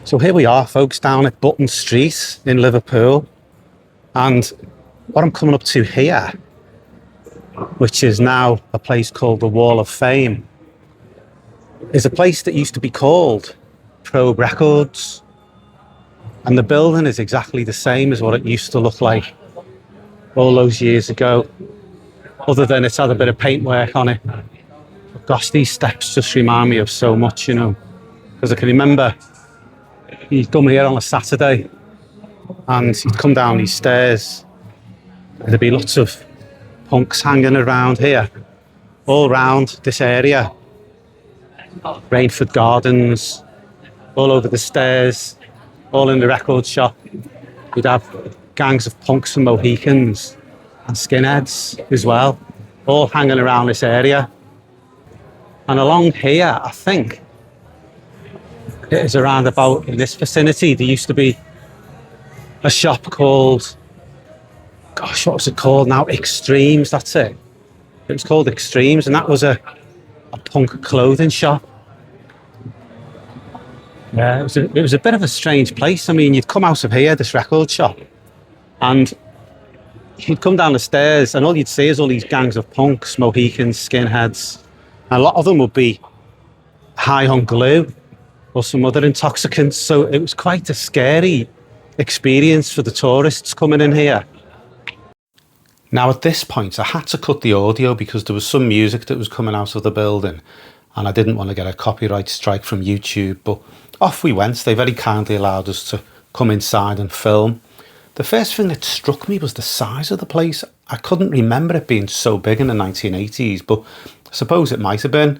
So here we are, folks, down at Button Street in Liverpool. And what I'm coming up to here, which is now a place called the Wall of Fame, is a place that used to be called Probe Records. And the building is exactly the same as what it used to look like all those years ago, other than it's had a bit of paintwork on it. But gosh, these steps just remind me of so much, you know, because I can remember you'd come here on a Saturday and you'd come down these stairs. There'd be lots of punks hanging around here, all round this area. Rainford Gardens, all over the stairs, all in the record shop. You'd have gangs of punks and mohicans and skinheads as well, all hanging around this area. And along here, I think, it is around about in this vicinity, there used to be a shop called, gosh, what was it called now? Extremes, that's it. It was called Extremes, and that was a punk clothing shop. Yeah, it was a bit of a strange place. I mean, you'd come out of here, this record shop, and you'd come down the stairs and all you'd see is all these gangs of punks, mohicans, skinheads. And a lot of them would be high on glue or some other intoxicants. So it was quite a scary experience for the tourists coming in here. Now at this point, I had to cut the audio because there was some music that was coming out of the building and I didn't want to get a copyright strike from YouTube, but off we went. They very kindly allowed us to come inside and film. The first thing that struck me was the size of the place. I couldn't remember it being so big in the 1980s, but I suppose it might have been,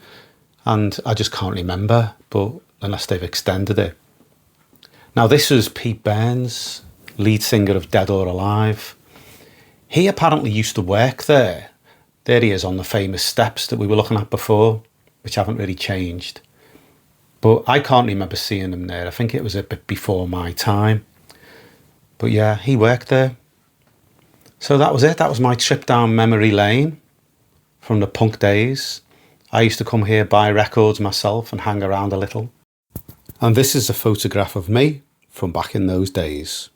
and I just can't remember, but unless they've extended it. Now this was Pete Burns, lead singer of Dead or Alive. He apparently used to work there. There he is on the famous steps that we were looking at before, which haven't really changed. But I can't remember seeing him there. I think it was a bit before my time. But yeah, he worked there. So that was it. That was my trip down memory lane from the punk days. I used to come here, buy records myself and hang around a little. And this is a photograph of me from back in those days.